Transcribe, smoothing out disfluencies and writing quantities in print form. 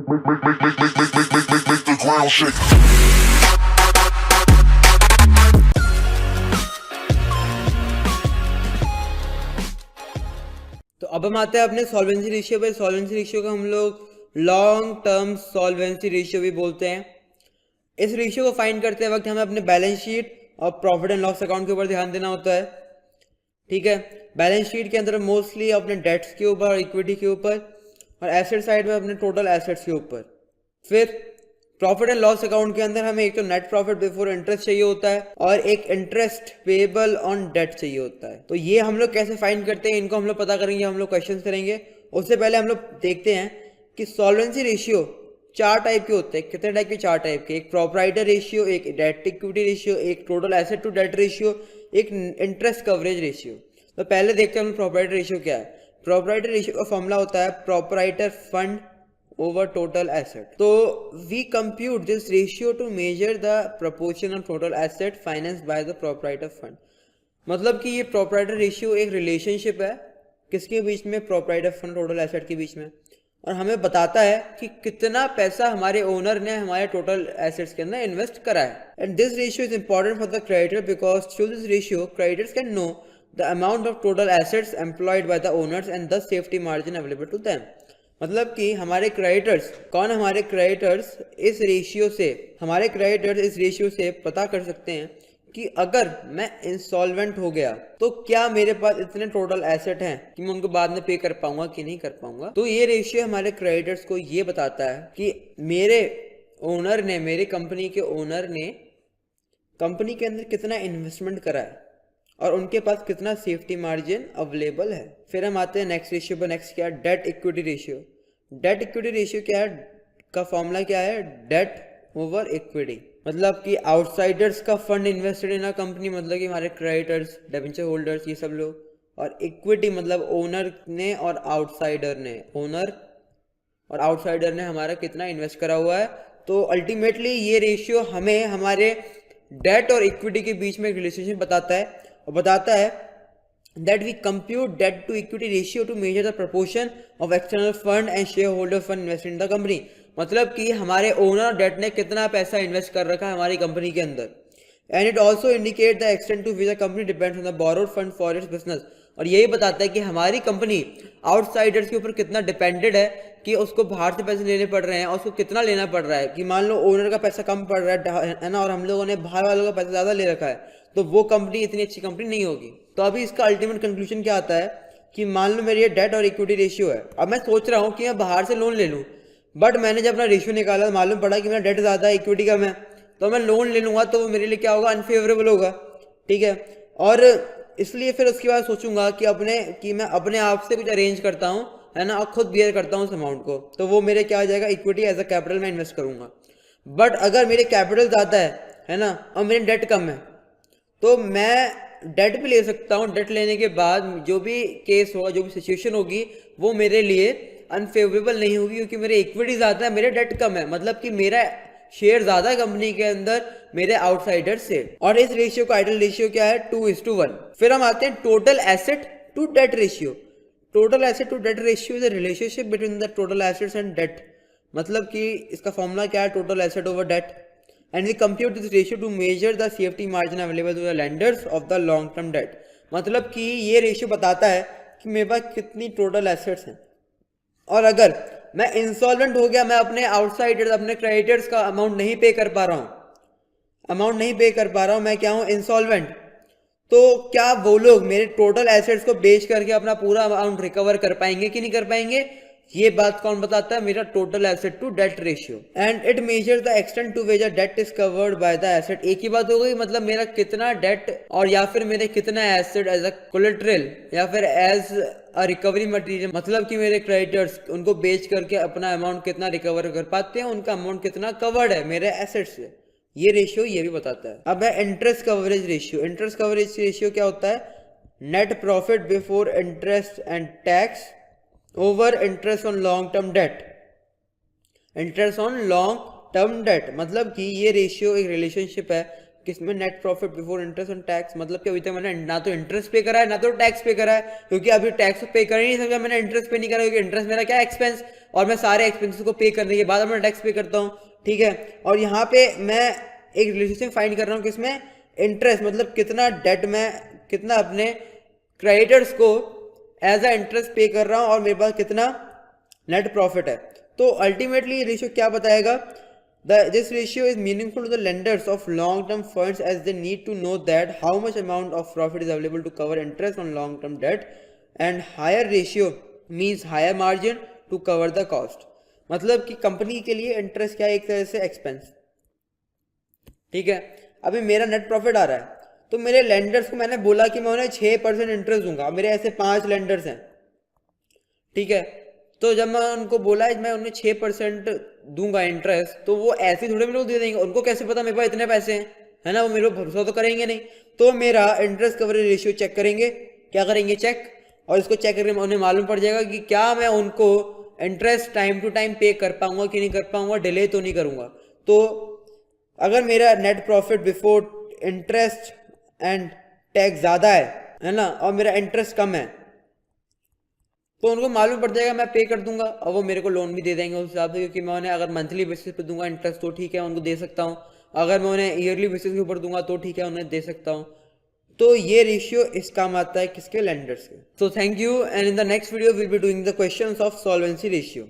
the ground shake. तो अब हम आते हैं अपने सॉल्वेंसी रेशियो पे। सॉल्वेंसी रेशियो का हम लोग लॉन्ग टर्म सॉल्वेंसी रेशियो भी बोलते हैं। इस रेशियो को फाइंड करते वक्त हमें अपने बैलेंस शीट और प्रॉफिट एंड लॉस अकाउंट के ऊपर ध्यान देना होता है। ठीक है, बैलेंस शीट के अंदर मोस्टली अपने डेट्स के ऊपर और इक्विटी के ऊपर, और एसेट साइड में अपने टोटल एसेट्स के ऊपर। फिर प्रॉफिट एंड लॉस अकाउंट के अंदर हमें एक तो नेट प्रॉफिट बिफोर इंटरेस्ट चाहिए होता है और एक इंटरेस्ट पेबल ऑन डेट चाहिए होता है। तो ये हम लोग कैसे फाइंड करते हैं, इनको हम लोग पता करेंगे, हम लोग क्वेश्चंस करेंगे। उससे पहले हम लोग देखते हैं कि सॉल्वेंसी रेशियो चार टाइप के होते हैं। कितने टाइप के? चार टाइप के। एक प्रोप्राइटर रेशियो, एक डेट इक्विटी रेशियो, एक total asset to debt ratio, एक इंटरेस्ट कवरेज रेशियो। तो पहले देखते हैं हम प्रोप्राइटर रेशियो क्या है। प्रोप्राइटर रेशियो का फॉर्मूला होता है proprietor fund over total asset. So we compute this ratio to measure the proportion of total asset financed by the proprietor fund. मतलब कि ये proprietor ratio एक relationship है किसके बीच में? proprietor fund total asset के बीच में, और हमें बताता है कि कितना पैसा हमारे ओनर ने हमारे total assets के अंदर इन्वेस्ट करा है। And this ratio is important for the creditor because through this ratio creditors can know the amount of total assets employed by the owners and the safety margin available to them. मतलब कि हमारे creditors, कौन? हमारे creditors इस ratio से पता कर सकते हैं कि अगर मैं इंसॉल्वेंट हो गया तो क्या मेरे पास इतने टोटल एसेट हैं कि मैं उनको बाद में पे कर पाऊंगा कि नहीं कर पाऊंगा। तो ये रेशियो हमारे क्रेडिटर्स को ये बताता है कि मेरे कंपनी के ओनर ने कंपनी के अंदर कितना इन्वेस्टमेंट करा है और उनके पास कितना सेफ्टी मार्जिन अवेलेबल है। फिर हम आते हैं नेक्स्ट रेशियो पर। नेक्स्ट क्या है? Debt equity ratio. Debt equity ratio क्या है? का फॉर्मूला क्या है? Debt over equity. मतलब कि आउटसाइडर्स का fund invested in a company, मतलब कि हमारे क्रेडिटर्स, डिबेंचर होल्डर्स, ये सब लोग, और इक्विटी मतलब ओनर ने और आउटसाइडर ने, ओनर और आउटसाइडर ने हमारा कितना इन्वेस्ट करा हुआ है। तो अल्टीमेटली ये रेशियो हमें हमारे डेट और इक्विटी के बीच में एक रिलेशनशिप बताता है, और बताता है that we compute debt to equity ratio to measure the proportion of external fund and shareholder fund invested in the company. मतलब कि हमारे ओनर डेट ने कितना पैसा इन्वेस्ट कर रखा है हमारी कंपनी के अंदर। And it also indicate the extent to which the company depends on the borrowed fund for its business. और यही बताता है कि हमारी कंपनी आउटसाइडर्स के ऊपर कितना डिपेंडेड है, कि उसको बाहर से पैसे लेने पड़ रहे हैं और उसको कितना लेना पड़ रहा है। कि मान लो ओनर का पैसा कम पड़ रहा है ना, और हम लोगों ने बाहर वालों का पैसा ज़्यादा ले रखा है, तो वो कंपनी इतनी अच्छी कंपनी नहीं होगी। तो अभी इसका अल्टीमेट कंक्लूजन क्या आता है कि मान लो मेरी ये डेट और इक्विटी रेशियो है। अब मैं सोच रहा हूँ कि मैं बाहर से लोन ले लूँ, बट मैंने जब अपना रेशियो निकाला मालूम पड़ा कि मेरा डेट ज़्यादा है, इक्विटी कम है, तो मैं लोन ले लूँगा तो वो मेरे लिए क्या होगा? अनफेवरेबल होगा। ठीक है, और इसलिए फिर उसके बाद सोचूंगा कि मैं अपने आप से कुछ अरेंज करता हूँ, है ना, और खुद बियर करता हूँ उस अमाउंट को, तो वो मेरे क्या आ जाएगा? इक्विटी एज अ कैपिटल में इन्वेस्ट करूँगा। बट अगर मेरे कैपिटल ज़्यादा है ना, और मेरी डेट कम है, तो मैं डेट भी ले सकता हूँ। डेट लेने के बाद जो भी केस होगा, जो भी सिचुएशन होगी, वो मेरे लिए अनफेवरेबल नहीं होगी, क्योंकि मेरे इक्विटी ज़्यादा है, मेरे डेट कम है, मतलब कि मेरा शेयर ज़्यादा है कंपनी के अंदर मेरे आउटसाइडर से। और इस रेशियो का आइडियल रेशियो क्या है? 2:1। फिर हम आते हैं total asset to debt ratio. Total asset to debt ratio is a relationship between the total assets and debt. मतलब कि इसका फॉर्मूला क्या है? Total asset over debt. And we compute this ratio to measure the safety margin available to the lenders of the long term debt. मतलब कि ये ratio बताता है कि मेरे पास कितनी टोटल एसेट्स हैं, और अगर मैं इंसॉल्वेंट हो गया, मैं अपने आउटसाइडर्स, अपने क्रेडिटर्स का अमाउंट नहीं पे कर पा रहा हूँ, मैं क्या हूँ? इंसॉल्वेंट। तो क्या वो लोग मेरे टोटल एसेट्स को बेच करके अपना पूरा अमाउंट रिकवर कर पाएंगे कि नहीं कर पाएंगे? ये बात कौन बताता है? मेरा total asset to debt ratio. And it measure the extent to which debt is covered by the asset. एक ही बात हो गई, मतलब मेरा कितना डेट और या फिर मेरे कितना एसेट एज अ कोलेटरल या फिर एज अ रिकवरी मटेरियल, मतलब कि मेरे क्रेडिटर्स उनको बेच करके अपना अमाउंट कितना रिकवर कर पाते हैं, उनका अमाउंट कितना कवर्ड है मेरे एसेट से। ये रेशियो ये भी बताता है। अब है interest coverage ratio. Interest coverage ratio क्या होता है? Net profit before interest and tax over interest on long term debt. Interest on long term debt मतलब कि ये रेशियो एक रिलेशनशिप है किसमें, net profit before interest and tax. मतलब कि अभी तक मैंने ना तो इंटरेस्ट पे करा है ना तो टैक्स पे करा है, क्योंकि अभी टैक्स पे कर ही नहीं सकता, मैंने इंटरेस्ट पे नहीं करा, क्योंकि इंटरेस्ट मेरा क्या एक्सपेंस, और मैं सारे एक्सपेंसेस को पे करने के बाद अपना टैक्स पे करता हूँ। ठीक है, और यहाँ पे मैं एक रिलेशनशिप फाइंड कर रहा हूँ किसमें, इंटरेस्ट, मतलब कितना डेट में, कितना अपने क्रेडिटर्स को एज अ इंटरेस्ट पे कर रहा हूँ और मेरे पास कितना नेट प्रॉफिट है। तो अल्टीमेटली रेशियो क्या बताएगा, this ratio is meaningful to the lenders of long term funds as they need to know that how much amount of profit is available to cover interest on long term debt, and higher ratio means higher margin to cover the cost। मतलब कि company के लिए interest क्या है, एक तरह से expense. ठीक है, अभी मेरा नेट प्रॉफिट आ रहा है, तो मेरे लेंडर्स को मैंने बोला कि मैं उन्हें 6% इंटरेस्ट दूंगा, मेरे ऐसे 5 लेंडर्स हैं। ठीक है, तो जब मैं उनको बोला मैं उन्हें 6% दूंगा इंटरेस्ट, तो वो ऐसे थोड़े मेरे को दे देंगे, उनको कैसे पता मेरे पास इतने पैसे हैं, है ना, वो मेरे को भरोसा तो करेंगे नहीं। तो मेरा इंटरेस्ट कवरेज रेशियो चेक करेंगे, क्या करेंगे, चेक, और इसको चेक करके उन्हें मालूम पड़ जाएगा कि क्या मैं उनको इंटरेस्ट टाइम टू टाइम पे कर पाऊंगा कि नहीं कर पाऊंगा, डिले तो नहीं करूंगा। तो अगर मेरा net profit before interest and tax ज़्यादा है ना, और मेरा इंटरेस्ट कम है, तो उनको मालूम पड़ जाएगा, मैं पे कर दूंगा और वो मेरे को लोन भी दे देंगे उस हिसाब से, क्योंकि मैं उन्हें अगर मंथली बेसिस पे दूंगा इंटरेस्ट तो ठीक है, उनको दे सकता हूँ, अगर मैं उन्हें ईयरली बेसिस के ऊपर दूंगा तो ठीक है, उन्हें दे सकता हूँ। तो ये रेशियो इस काम आता है किसके, लेंडर्स के। So thank you, and in the next video will be doing the questions of solvency ratio.